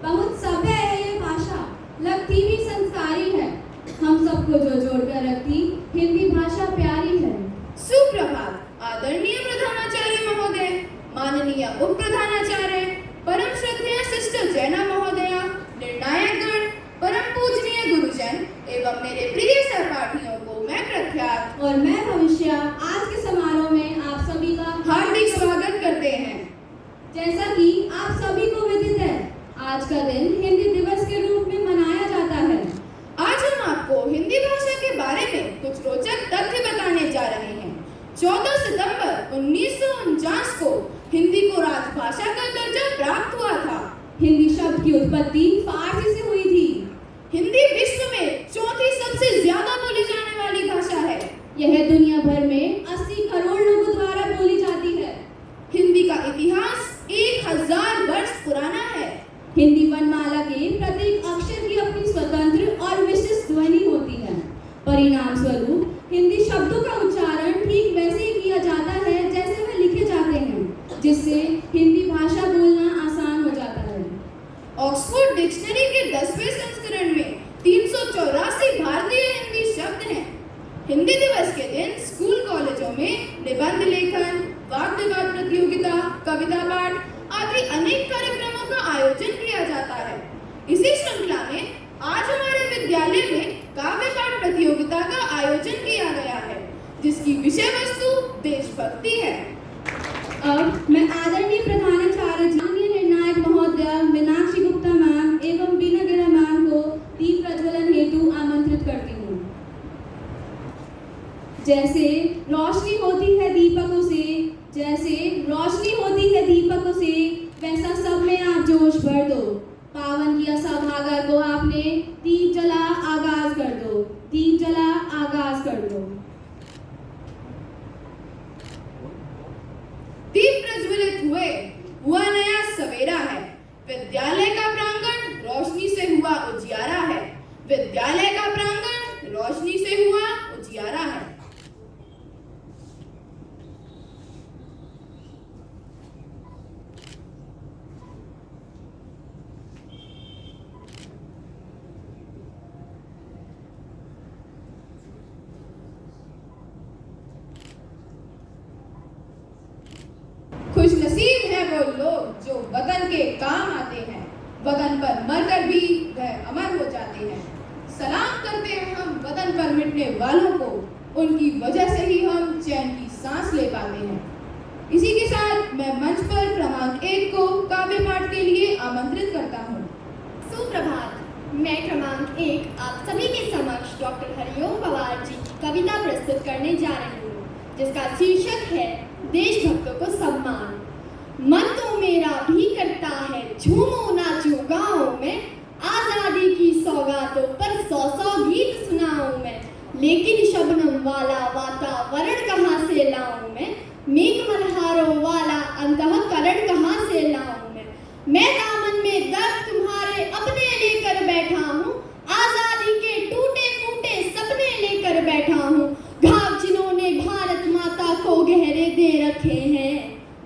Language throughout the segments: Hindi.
बहुत सभ्य है ये भाषा, लगती भी संस्कारी है। हम सबको जो जोड़कर रखती हिंदी भाषा प्यारी है। सुप्रभात आदरणीय प्रधानाचार्य महोदय, माननीय उप प्रधानाचार्य, परम श्रद्धेय सिस्टर जैना महोदया, निर्णायक गण, परम पूजनीय गुरुजन एवं मेरे प्रिय सहपाठियों को मैं प्रख्यात और मैं भविष्य आज के समारोह में आप सभी का हार्दिक स्वागत करते हैं। जैसा कि आप सभी को विदित है, आज का दिन हिंदी दिवस के रूप में मनाया जाता है। आज हम आपको हिंदी भाषा के बारे में कुछ रोचक तथ्य बताने जा रहे हैं। 14 सितंबर 1949 को हिंदी को राजभाषा का दर्जा प्राप्त हुआ था। हिंदी शब्द की उत्पत्ति फारसी से हुई थी। हिंदी विश्व में चौथी सबसे ज्यादा बोली जाने वाली भाषा है। यह दुनिया भर में 80 करोड़ लोगों द्वारा बोली जाती है। हिंदी का इतिहास 1000 वर्ष पुराना है। हिंदी वर्णमाला के प्रत्येक अक्षर की अपनी स्वतंत्र और विशिष्ट ध्वनि होती है। परिणाम स्वरूप हिंदी शब्दों का उच्चारण ठीक वैसे ही किया जाता है जैसे वे लिखे जाते हैं, जिससे हिंदी भाषा बोलना आसान हो जाता है। ऑक्सफोर्ड डिक्शनरी के 10वें संस्करण में 384 भारतीय हिंदी शब्द हैं। हिंदी दिवस के दिन स्कूल कॉलेजों में निबंध लेखन, वाद विवाद प्रतियोगिता, कविता पाठ आदि अनेक कार्यक्रमों का आयोजन किया जाता है। इसी श्रृंखला में आज हमारे विद्यालय में काव्य पाठ प्रतियोगिता का आयोजन किया गया है, जिसकी विषय वस्तु देशभक्ति है। अब मैं आदरणीय प्रधानाचार्य माननीय निर्णायक महोदय मीनाक्षी गुप्ता मैम एवं बीना गिरा मैम को दीप प्रज्वलन हेतु आमंत्रित करती हूँ। जैसे रोशनी होती है दीपकों से, जैसे रोशनी होती है दीपकों से, वैसा सब में आप जोश भर दो। पावन किया सौभाग्य को आपने, दीप जला आगाज कर दो, दीप जला आगाज कर दो। दीप प्रज्वलित हुआ नया सवेरा है। विद्यालय का प्रांगण रोशनी से हुआ उजियारा है। विद्यालय का प्रांगण रोशनी से हुआ उजियारा है। खुशनसीब है वो लोग जो वतन के काम आते हैं, वतन पर मरकर भी वह अमर हो जाते हैं। सलाम करते हैं हम वतन पर मिटने वालों को, उनकी वजह से ही हम चैन की सांस ले पाते हैं। इसी के साथ मैं मंच पर क्रमांक 1 को काव्य पाठ के लिए आमंत्रित करता हूँ। सुप्रभात, मैं क्रमांक 1 आप सभी के समक्ष डॉक्टर हरिओम पवार जी की कविता प्रस्तुत करने जा रही हूँ, जिसका शीर्षक है देशभक्तों को सम्मान। मन तो मेरा भी करता है झूमो नाचो गाँव में, आजादी की सौगातों पर 100 गीत सुनाऊं मैं, लेकिन शबनम वाला वातावरण कहाँ से लाऊं मैं मल्हारों वाला अंतःकरण कहाँ से लाऊं मैं दामन में दर्द तुम्हारे अपने लेकर बैठा हूँ, आजादी के टूटे फूटे सपने लेकर बैठा हूँ। घाव जिन्होंने भारत माता को गहरे दे रखे हैं,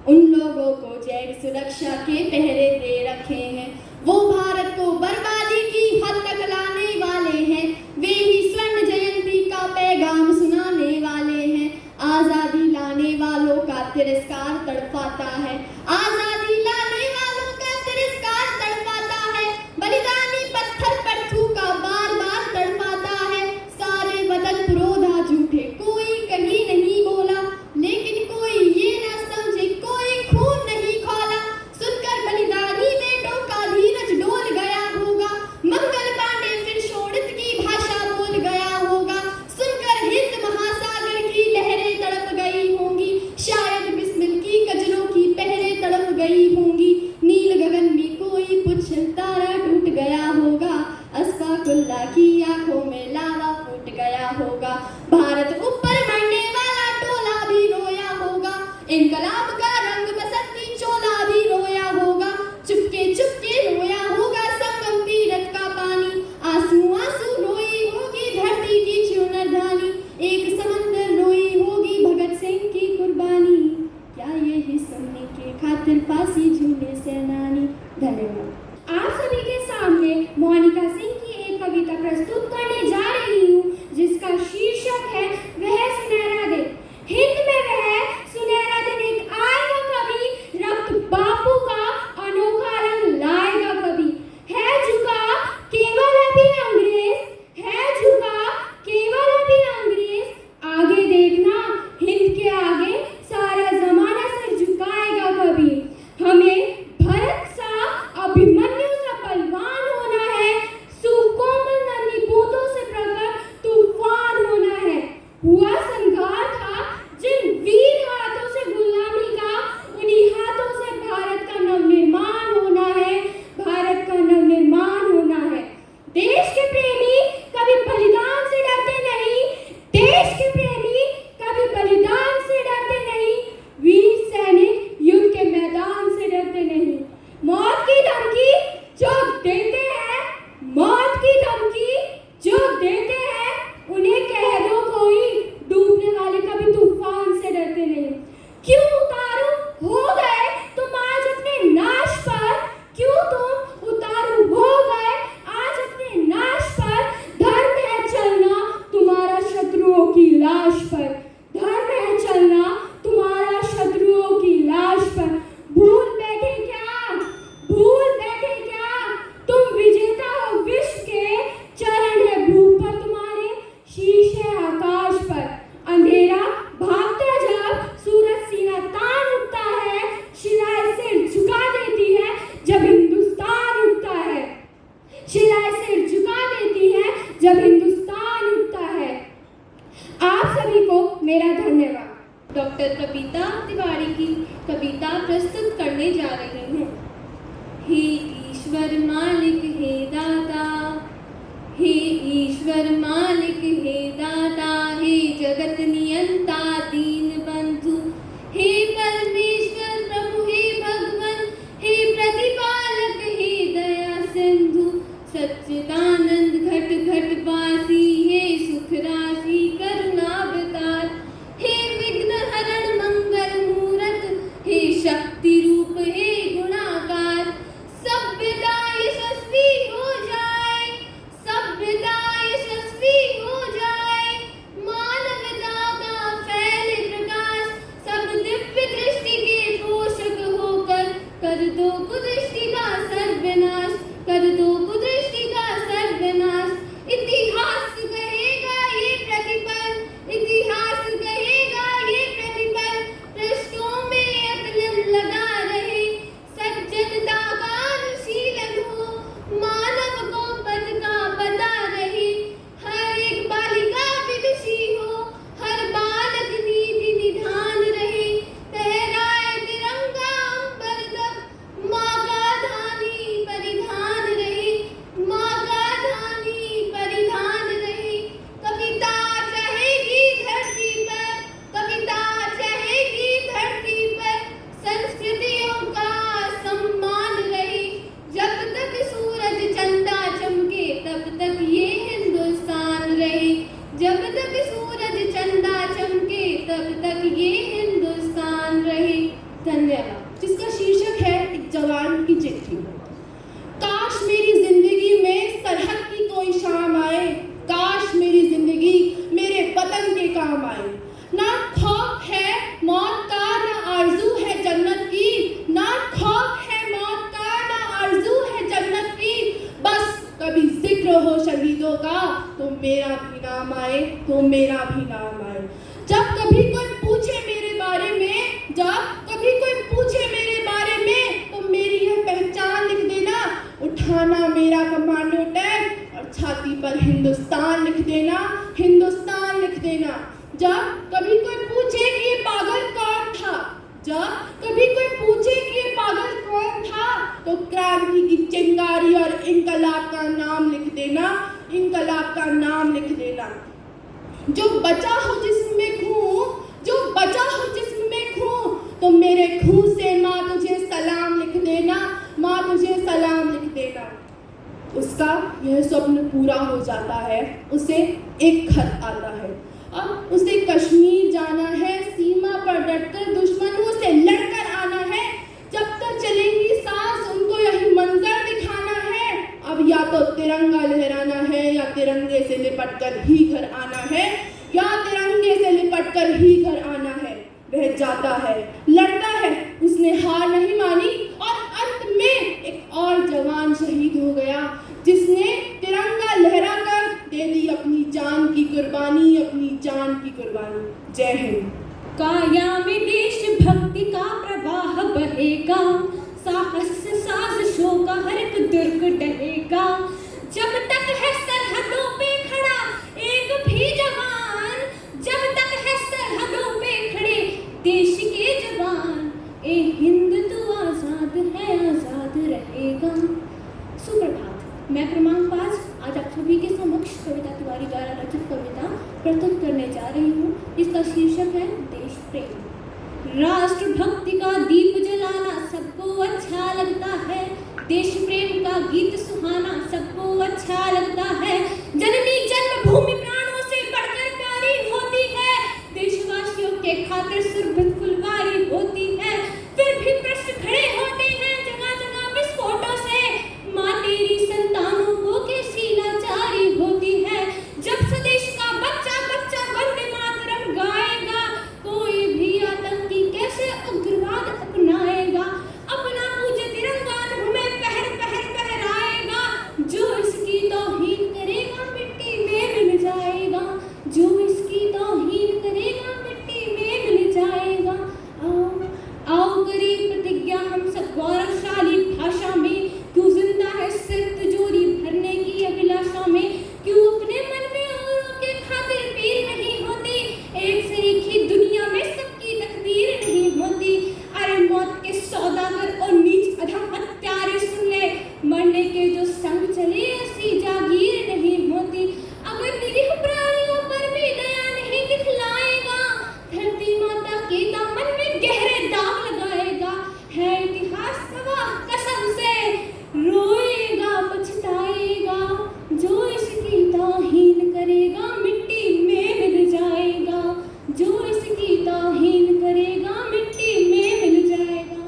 उन लोगों को जैग सुरक्षा के पहरे दे रखे हैं। वो भारत को बर्बादी की हद तक लाने वाले हैं, वे ही स्वर्ण जयंती का पैगाम सुनाने वाले हैं। आजादी लाने वालों का तिरस्कार तड़पाता है, आजादी लाने वालों का तिरस्कार तड़पाता है। बलिदानी पत्थर पर थूका बार बार तड़पाता है। सारे वतन पुरोधा झूठे, कोई कहीं नहीं बोला, लेकिन कोई ये ना समझे कोई खून नहीं खौला। सुनकर बलिदानी ईश्वर मालिक हे दाता, हे ईश्वर मालिक हे दाता, हे जगत नियंता दीन बंधु, हे परमेश्वर प्रभु हे भगवान, हे प्रतिपालक हे दया सिंधु, सच्चिदानंद घट घट वासी, हे सुख राशि करुणावतार, हे विघ्न हरण मंगल मूरत, हे शक्ति रूप हे गुणाकार, सभ्यता यशस्वी हो जाए, सभ्यता यशस्वी हो जाए, मानवता का फैले प्रकाश, सब दिव्य दृष्टि के पोषक होकर कर दो कुदृष्टि का सर्वनाश, कर दो कुदृष्टि का सर्वनाश। इतिहास कहेगा ये प्रतिपल, इतिहास कहेगा ये प्रतिपल, पृष्ठों में अकलम लगा रहे, सज्जनता का अनुशीलन हो, मानव को पद का पता रहे, हर एक बालिका विदुषी हो, हर बालक नीति निधान रहे, लहराए तिरंगा अंबर तक, माँ का धानी परिधान रहे, माँ का धानी परिधान रहे। कविता चाहेगी धरती पर, कविता चाहेगी धरती पर, संस्कृतियों का सम्मान रहे, जब तक सूरज चंदा चमके तब तक ये हिंदुस्तान रहे, जब तक सूरज चंदा चमके तब तक ये हिंदुस्तान रहे। धन्यवाद। जिसका शीर्षक है एक जवान की चिट्ठी। काश मेरी जिंदगी में सरहद की कोई शाम आए, काश मेरी जिंदगी मेरे वतन के काम आए, ना खौफ है मौत का ना आरज़ू है जन्नत की, ना खौफ है मौत का ना आरज़ू है जन्नत की, बस कभी जिक्र हो शहीदों का तो मेरा भी नाम आए, तो मेरा भी नाम आए। जब कभी कोई पूछे मेरे बारे में, जब कभी कोई पूछे मेरे बारे में, तो मेरी यह पहचान लिख देना, उठाना मेरा कमांडो टैग और छाती पर हिंदुस्तान लिख देना, हिंदुस्तान लिख देना। जब कभी कोई पूछे कि ये पागल कौन था, जब कभी कोई पूछे कि ये पागल कौन था, तो क्रांति की चिंगारी और इंकलाब का नाम लिख देना, इंकलाब का नाम लिख देना। जो बचा हो जिस्म में खून, जो बचा हो जिस्म में खून, तो मेरे खून से माँ तुझे सलाम लिख देना, माँ तुझे सलाम लिख देना। उसका यह स्वप्न पूरा हो जाता है, उसे एक खत आता है, अब उसे कश्मीर जाना है, सीमा पर डटकर दुश्मनों से लड़कर आना है, जब तक चलेंगी सांस उनको यही मंजर दिखाना है, अब या तो तिरंगा लहराना है या तिरंगे से लिपट कर ही घर आना है, या तिरंगे से लिपट कर ही घर आना है। वह जाता है, लड़ता है, उसने हार नहीं मानी और अंत में एक और जवान शहीद हो गया, जिसने तिरंगा लहरा कर दे दी अपनी जान की कुर्बानी, अपनी जान की कुर्बानी। जय हिंद। काया में देशभक्ति का प्रवाह बहेगा, साहस से साजिशों का हर एक दुर्ग डहेगा, जब तक है सरहदों पे खड़ा एक भी जवान, जब तक है सरहदों पे खड़े देश के जवान, ए हिंद तू आजाद है, आजाद रहेगा। सुप्रभात। मैं क्रमांक 5 आज आप सभी के समक्ष कविता तिवारी द्वारा रचित कविता प्रस्तुत करने जा रही हूँ। इसका शीर्षक है देश प्रेम। राष्ट्रभक्ति का दीप जलाना सबको अच्छा लगता है, देश प्रेम का गीत सुहाना सबको अच्छा लगता है, जननी जन्मभूमि प्राणों से बढ़कर प्यारी होती है, देशवासियों के खातिर सुरभित फुलवारी होती है, फिर भी प्रश्न खड़े होते हैं जगह जगह विस्फोटों से, माँ तेरी संतानों को कैसी लाचारी होती है, जब स्वदेश का बच्चा बच्चा वंदे मातरम गाएगा, कोई भी आतंकी कैसे उग्रवाद अपनाएगा, अपना पूज्य तिरंगा में पहर पहर पहराएगा, जो इसकी तौहीन के जो संग चले ऐसी जागीर नहीं होती। अगर निरीह प्राणियों पर भी दया नहीं दिखलाएगा, धरती माता के दामन में गहरे दाग लगाएगा। है इतिहास गवाह, कसम से रोएगा पछताएगा। जो इसकी ताहीन करेगा मिट्टी में मिल जाएगा। जो इसकी ताहीन करेगा मिट्टी में मिल जाएगा।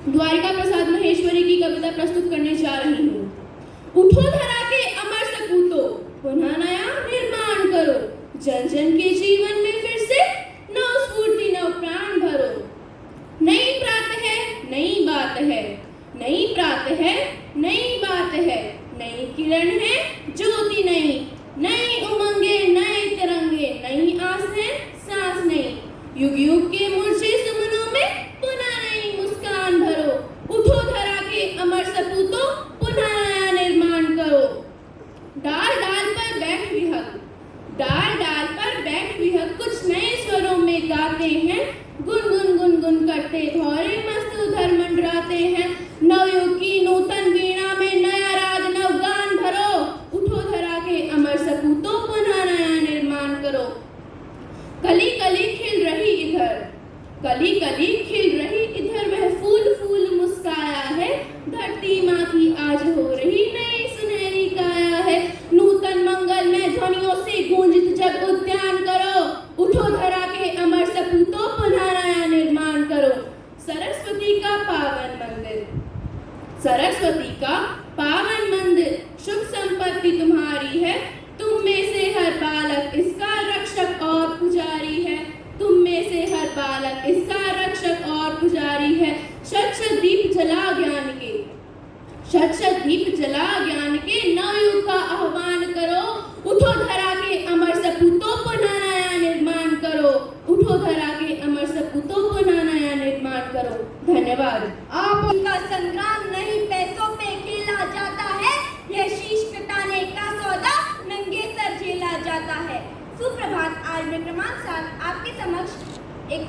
द्वारिका प्रसाद महेश्वरी की कविता प्रस्तुत करने जा रही हूँ। उठो धरा के अमर सपूतो, पुनः नया निर्माण करो। जन जन के जीवन में फिर से नव स्फूर्ति नव प्राण भरो। नई प्रात है, नई बात है, नई प्रात है, नई बात है, नई किरण है, ज्योति नई, नई उमंगे, नए तिरंगे, नई आस है, सांस नई। युग युग के मुरझे सुमनों में पुनः नई मुस्कान भरो। उठो धरा के अमर सपूतो, पुनः नया निर्माण करो। डाल डाल पर बैठ विहग, डाल डाल पर बैठ विहग, कुछ नए स्वरों में गाते हैं। गुन गुन गुन गुन करते धौरे मस्त उधर मंडराते हैं। नवयुग की नूतन वीणा में नया राग नव गान भरो। उठो धरा के अमर सपूतो, पुनः नया निर्माण करो। कली कली खिल रही इधर, कली कली खिल रही इधर, वह फूल फूल मुस्काया है। धरती माँ की आज हो रही नई सुनहरी काया है। नूतन मंगल में ध्वनियों से गूंजित जग उद्यान करो। उठो धरा के अमर सपूतो, पुनः नया निर्माण करो। सरस्वती का पावन मंदिर, सरस्वती का पावन मंदिर, सुख संपत्ति तुम्हारी है। तुम में से हर बालक इसका रक्षक और पुजारी है। तुम में से हर बालक इसका रक्षक और पुजारी है। शत शत दीप जला ज्ञान के, शत शत दीप जला ज्ञान के, नवयुग का आह्वान करो। उठो धरा के अमर सपूतो, पुनः नया निर्माण करो। उठो धरा के अमर सपूतो, पुनः नया निर्माण करो। धन्यवाद। आपका संग्राम नहीं पैसों पे खेला जाता है, यह शीश कटाने का सौदा नंगे सर झेला जाता है। सुप्रभात। आज मैं क्रमांक 7 आपके समक्ष एक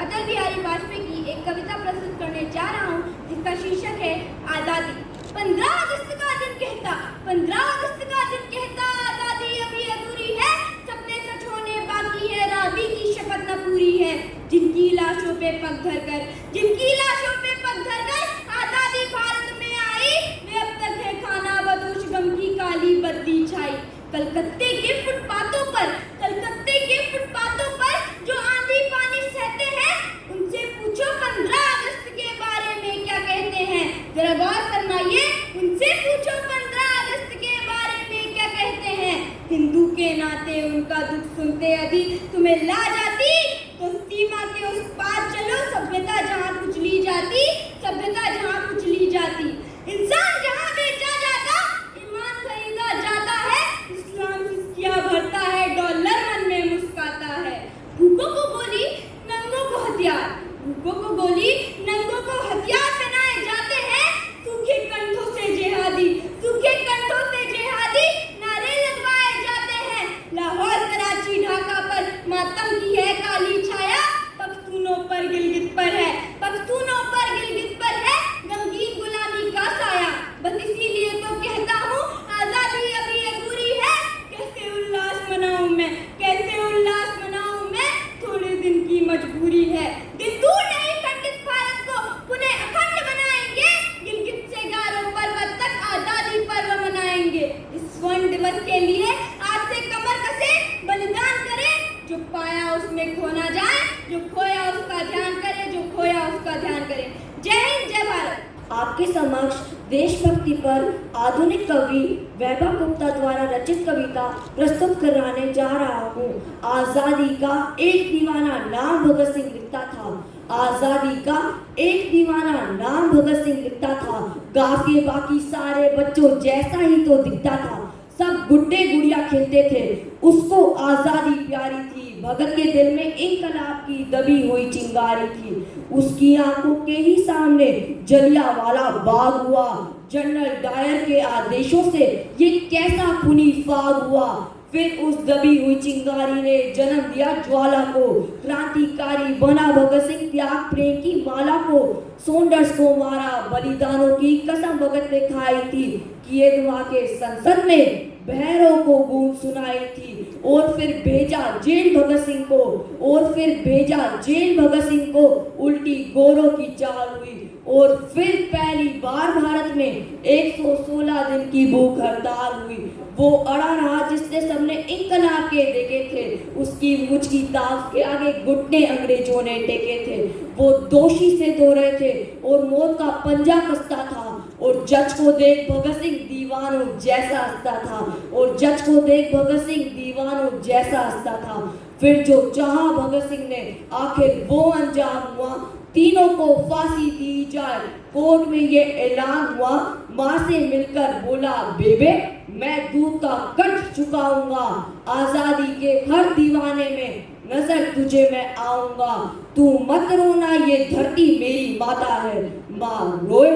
अटल बिहारी वाजपेयी की एक कविता प्रस्तुत करने जा रहा हूँ, जिसका शीर्षक है आज़ादी। 15 अगस्त का दिन कहता, 15 अगस्त का दिन कहता, आज़ादी अभी अधूरी है, सपने सच होने बाकी है, राबी की शपथ न पूरी है। जिनकी लाशों पे पग धर कर, जिनकी लाशों पे पग धर कर आज़ादी भारत में आई, वे अब तक है खाना बदोश गम की काली बदली छाई। कलकत्ते के फुटपाथों पर, कलकत्ते के फुटपाथों पर जो आंधी पानी सहते हैं, उनसे पूछो 15 अगस्त के बारे में क्या कहते हैं। जरा गौर फरमाइए, उनसे पूछो 15 अगस्त के बारे में क्या कहते हैं। हिंदू के नाते उनका दुख सुनते यदि तुम्हें ला जाती, तो सीमा के उस पार चलो, सभ्यता जहाँ कुचली जाती, सभ्यता जहाँ कुचली जाती। इंसान जहाँ बेचा जाता, ईमान खरीदा जाता है, इस्लाम सिस्किया भरता है, डॉलर मन में मुस्काता है। भूखों को गोली, नंगों को हथियार, भूखों को गोली, नंगों को हथियार पहनाए जाते हैं। सूखे कंठों से जिहादी, सूखे कंठों से जिहादी नारे लगवाए जाते हैं। लाहौर, कराची, ढाका पर मातम की है काली छाया, पख्तूनों पर गिलगित पर है, पख्तूनों पर गिलगित पर है गमगीन गुलामी का साया। बस इसीलिए तो कहता हूँ आज़ादी अभी अधूरी है। कैसे उल्लास मनाऊं मैं, कैसे उल्लास मनाऊं मैं, थोड़े दिन की मजबूरी है। दिन दूर नहीं, खंडित भारत को पुनः अखंड बनाएंगे। गिलगित से गारो पर्वत तक आज़ादी पर्व मनाएंगे। इस स्वर्ण दिवस के लिए आज से कमर कसे, बलिदान करें। जो पाया उसमें खो ना जाए, जो खोया उसका ध्यान करे, जो खोया उसका ध्यान करे। जय हिंद, जय भारत। आपके समक्ष देशभक्ति पर आधुनिक कवि वैभव गुप्ता द्वारा रचित कविता प्रस्तुत कराने जा रहा हूँ। आज़ादी का एक दीवाना नाम भगत सिंह लिखता था। आज़ादी का एक दीवाना नाम भगत सिंह लिखता था। गाँव के बाकी सारे बच्चों जैसा ही तो दिखता था। सब गुड्डे गुड़िया खेलते थे, उसको आज़ादी प्यारी थी। भगत के दिल में इंकलाब की दबी हुई चिंगारी थी। उसकी आंखों के ही सामने जलियांवाला बाग हुआ। जनरल डायर के आदेशों से ये कैसा खूनी फाग हुआ। फिर उस दबी हुई चिंगारी ने जन्म दिया ज्वाला को, क्रांतिकारी बना भगत सिंह त्याग प्रेम की माला को। सोंडर्स को मारा, बलिदानों की कसम भगत ने खाई थी, किए दुआ के संसद में बहरों को गूंज सुनाई थी। और फिर भेजा जेल भगत सिंह को, और फिर भेजा जेल भगत सिंह को, उल्टी गोरों की चाल हुई। और फिर पहली बार भारत में 116 दिन की भूख हड़ताल हुई। वो अड़ा रहा जिसने सबने इंकलाब के देखे थे, उसकी मुझ की ताक के आगे घुटने अंग्रेजों ने टेके थे। वो दोषी से धो रहे थे और मौत का पंजा कसता था, और जज को देख भगत सिंह दीवानों जैसा हंसता था, और जज को देख भगत सिंह दीवानों जैसा हंसता था। फिर जो चाहा भगत सिंह ने, आखिर वो अंजाम हुआ, तीनों को फांसी दी जाए। कोर्ट में ये ऐलान हुआ, माँ से मिलकर बोला बेबे मैं दूध का कंठ चुकाऊंगा। आजादी के हर दीवाने में नजर तुझे मैं आऊंगा। तू मत रोना, ये धरती मेरी माता है। माँ रोए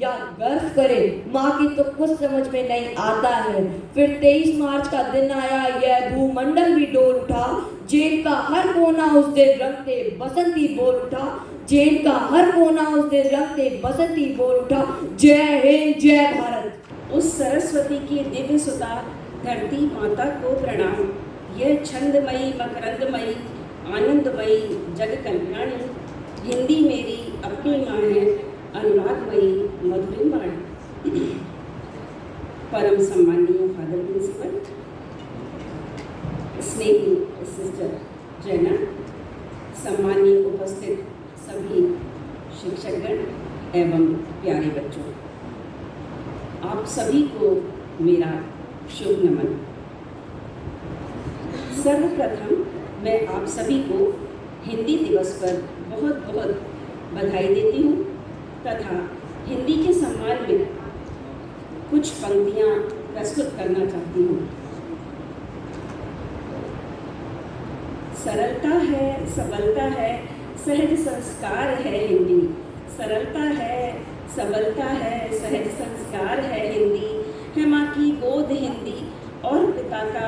या गर्व करे, माँ की तो कुछ समझ में नहीं आता है। फिर 23 मार्च का दिन आया, यह भूमंडल भी डोल उठा। जेल का हर कोना उस दिन रंगते बसंती बोल उठा। जेल का हर कोना उस दिन रंगते बसंती बोल उठा। जय हिंद, जय भारत। उस सरस्वती की दिव्य सुता धरती माता को प्रणाम। यह छंदमयी मकरंदमयी आनंदमयी जग कल्याणी, हिंदी मेरी अपनी माँ है, अनुरागमयी मधुरिम वाणी। परम सम्मानीय फादर प्रिंसिपल, स्नेही सिस्टर जैना, सम्मानीय उपस्थित सभी शिक्षकगण एवं प्यारे बच्चों, आप सभी को मेरा शुभ नमन। सर्वप्रथम मैं आप सभी को हिंदी दिवस पर बहुत बहुत बधाई देती हूँ तथा हिंदी के सम्मान में कुछ पंक्तियाँ प्रस्तुत करना चाहती हूँ। सरलता है, सबलता है, सहज संस्कार है हिंदी। सरलता है, सबलता है, सहज संस्कार है हिंदी। है माँ की गोद हिंदी और पिता का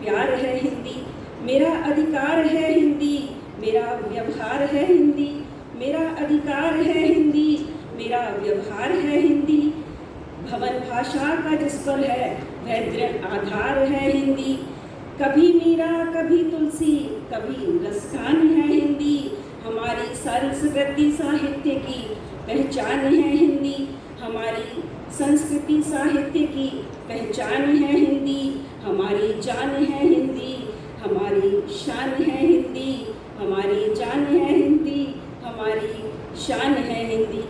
प्यार है हिंदी। मेरा अधिकार है हिंदी, मेरा व्यवहार है हिंदी। मेरा अधिकार है हिंदी, मेरा व्यवहार है हिंदी। भवन भाषा का जिस पर है वह दृढ़ आधार है हिंदी। कभी मीरा, कभी तुलसी, कभी रसखान है हिंदी। हमारी संस्कृति साहित्य की पहचान है हिंदी। हमारी संस्कृति साहित्य की पहचान है हिंदी। हमारी जान है हिंदी, हमारी शान है हिंदी। हमारी जान है हिंदी, हमारी शान है हिंदी।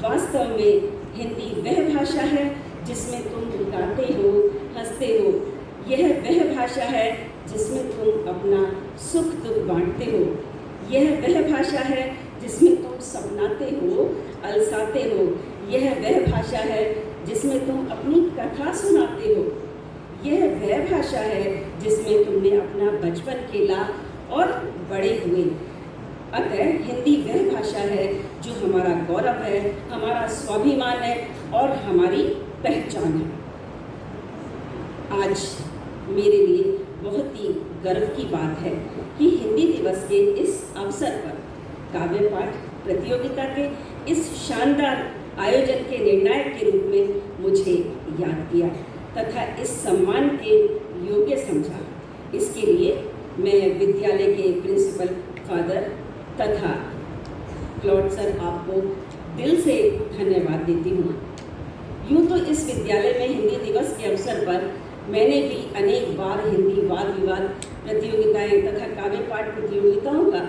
वास्तव में हिंदी वह भाषा है जिसमें तुम गाते हो, हंसते हो। यह वह भाषा है जिसमें तुम अपना सुख दुख बांटते हो। यह वह भाषा है जिसमें तुम सपनाते हो, अलसाते हो। यह वह भाषा है जिसमें तुम अपनी कथा सुनाते हो। यह वह भाषा है जिसमें तुमने अपना बचपन खेला और बड़े हुए। अतः हिंदी वह भाषा है जो हमारा गौरव है, हमारा स्वाभिमान है और हमारी पहचान है। आज मेरे लिए बहुत ही गर्व की बात है कि हिंदी दिवस के इस अवसर पर काव्य पाठ प्रतियोगिता के इस शानदार आयोजन के निर्णायक के रूप में मुझे याद किया तथा इस सम्मान के योग्य समझा। इसके लिए मैं विद्यालय के प्रिंसिपल फादर तथा क्लॉड सर आपको दिल से धन्यवाद देती हूँ। यूँ तो इस विद्यालय में हिंदी दिवस के अवसर पर मैंने भी अनेक बार हिंदी वाद विवाद प्रतियोगिताएं तथा काव्य पाठ प्रतियोगिताओं का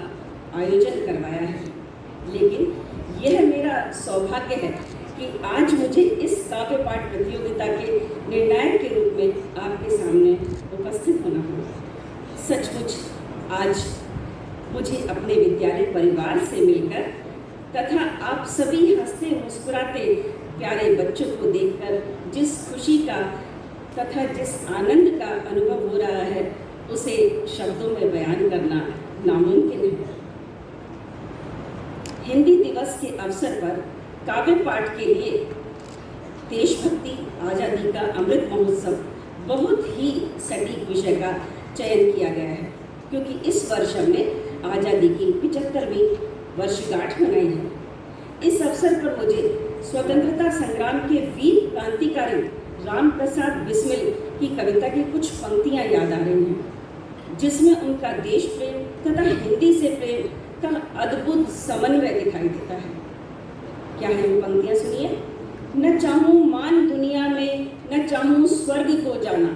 आयोजन करवाया है, लेकिन यह मेरा सौभाग्य है कि आज मुझे इस काव्य पाठ प्रतियोगिता के निर्णायक के रूप में आपके सामने उपस्थित होना हुआ। सचमुच आज मुझे अपने विद्यालय परिवार से मिलकर तथा आप सभी हंसते मुस्कुराते प्यारे बच्चों को देखकर जिस खुशी का तथा जिस आनंद का अनुभव हो रहा है उसे शब्दों में बयान करना नामुमकिन है। हिंदी दिवस के अवसर पर काव्य पाठ के लिए देशभक्ति, आज़ादी का अमृत महोत्सव बहुत ही सटीक विषय का चयन किया गया है, क्योंकि इस वर्ष हमने आज़ादी की 75वीं वर्षगांठ मनाई है। इस अवसर पर मुझे स्वतंत्रता संग्राम के वीर क्रांतिकारी राम प्रसाद बिस्मिल की कविता की कुछ पंक्तियां याद आ रही हैं, जिसमें उनका देश प्रेम तथा हिंदी से प्रेम का अद्भुत समन्वय दिखाई देता है। क्या है वो पंक्तियां? सुनिए। न चाहूं मान दुनिया में, न चाहूं स्वर्ग को जाना,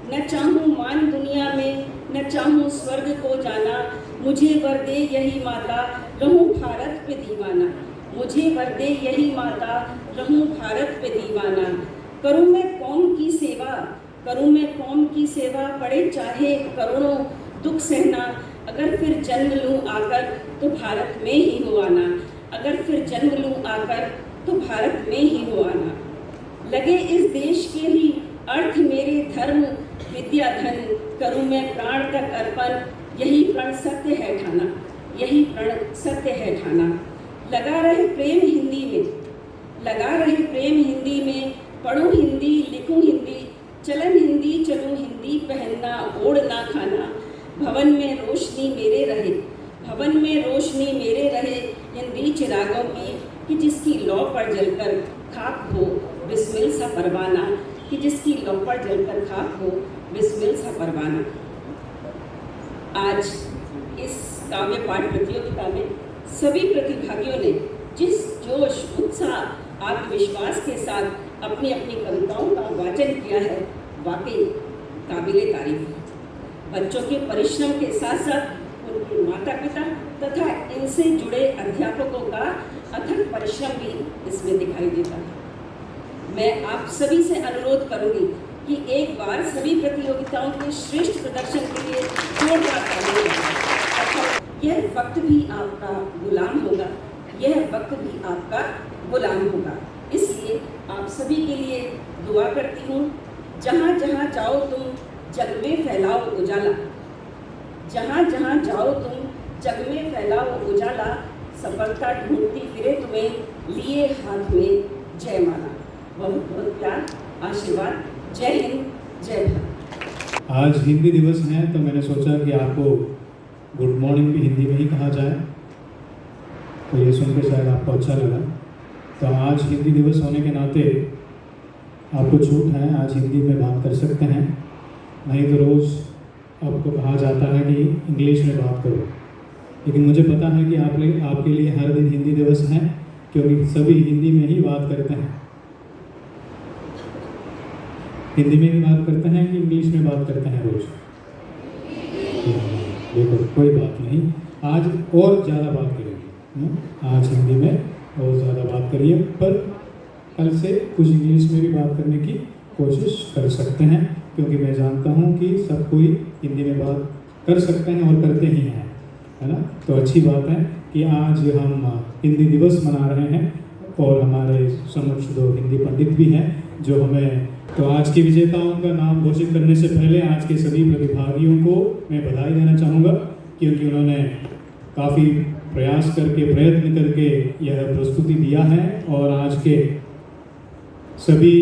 न चाहूं मान दुनिया में, न चाहूं स्वर्ग को जाना, मुझे वर दे यही माता, रहूं भारत पे दीवाना, मुझे वर दे यही माता, रहूं भारत पे दीवाना। करूं मैं कौम की सेवा, करूं मैं कौम की सेवा, पड़े चाहे करोड़ों दुख सहना, अगर फिर जन्म लूं आकर तो भारत में ही हो आना, अगर फिर जन्म लूं आकर तो भारत में ही हो आना। लगे इस देश के ही अर्थ मेरे धर्म विद्या धन, करूं मैं प्राण तक अर्पण, यही प्रण सत्य है ठाना, यही प्रण सत्य है ठाना। लगा रहे प्रेम हिंदी में, लगा रहे प्रेम हिंदी में, पढ़ूं हिंदी लिखूं हिंदी, चलन हिंदी चलूं हिंदी, पहनना ओढ़ना खाना, भवन में रोशनी मेरे रहे, भवन में रोशनी मेरे रहे, हिंदी चिरागों की कि जिसकी लौ पर जलकर खाक हो बिस्मिल सा परवाना, कि जिसकी लौ पर जलकर खाक हो बिस्मिल सा परवाना। आज इस काव्य पाठ प्रतियोगिता में सभी प्रतिभागियों ने जिस जोश उत्साह आत्मविश्वास के साथ अपनी अपनी कविताओं का वाचन किया है, वाकई काबिले तारीफ है। बच्चों के परिश्रम के साथ साथ उनके माता पिता तथा इनसे जुड़े अध्यापकों का अथक परिश्रम भी इसमें दिखाई देता है। मैं आप सभी से अनुरोध करूंगी कि एक बार सभी प्रतियोगिताओं के श्रेष्ठ प्रदर्शन के लिए जोरदार तालियां बजाएं। यह वक्त भी आपका गुलाम होगा, यह वक्त भी आपका गुलाम होगा। इसलिए आप सभी के लिए दुआ करती हूँ। जहाँ जहाँ जाओ तुम जग में फैलाओ उजाला, जहाँ जहाँ जाओ तुम जग में फैलाओ उजाला, सफलता ढूंढती फिरे तुम्हें लिए हाथ में जयमाला। बहुत बहुत प्यार, आशीर्वाद। जय हिंद, जय भारत। आज हिंदी दिवस है तो मैंने सोचा कि आपको गुड मॉर्निंग भी हिंदी में ही कहा जाए, तो ये सुनकर शायद आपको अच्छा लगा। तो आज हिंदी दिवस होने के नाते आपको छूट है, आज हिंदी में बात कर सकते हैं, नहीं तो रोज़ आपको कहा जाता है कि इंग्लिश में बात करो। लेकिन मुझे पता है कि आपके लिए हर दिन हिंदी दिवस है, क्योंकि सभी हिंदी में ही बात करते हैं। हिंदी में भी बात करते हैं कि इंग्लिश में बात करते हैं रोज़? देखो कोई बात नहीं, आज और ज़्यादा बात करेंगे। आज हिंदी में और ज़्यादा बात करिए, पर कल से कुछ इंग्लिश में भी बात करने की कोशिश कर सकते हैं, क्योंकि मैं जानता हूँ कि सब कोई हिंदी में बात कर सकते हैं और करते ही हैं, है ना। तो अच्छी बात है कि आज हम हिंदी दिवस मना रहे हैं और हमारे समक्ष दो हिंदी पंडित भी हैं जो हमें, तो आज के विजेताओं का नाम घोषित करने से पहले आज के सभी प्रतिभागियों को मैं बधाई देना चाहूँगा, क्योंकि उन्होंने काफ़ी प्रयास करके प्रयत्न करके यह प्रस्तुति दिया है। और आज के सभी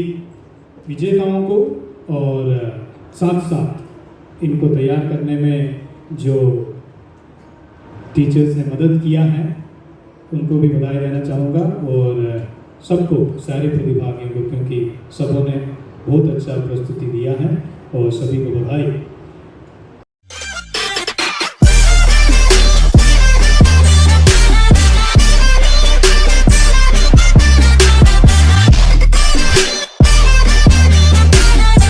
विजेताओं को और साथ साथ इनको तैयार करने में जो टीचर्स ने मदद किया है उनको भी बधाई देना चाहूँगा, और सबको, सारे प्रतिभागियों को, क्योंकि सबों ने बहुत अच्छा प्रस्तुति दिया है और सभी को बधाई।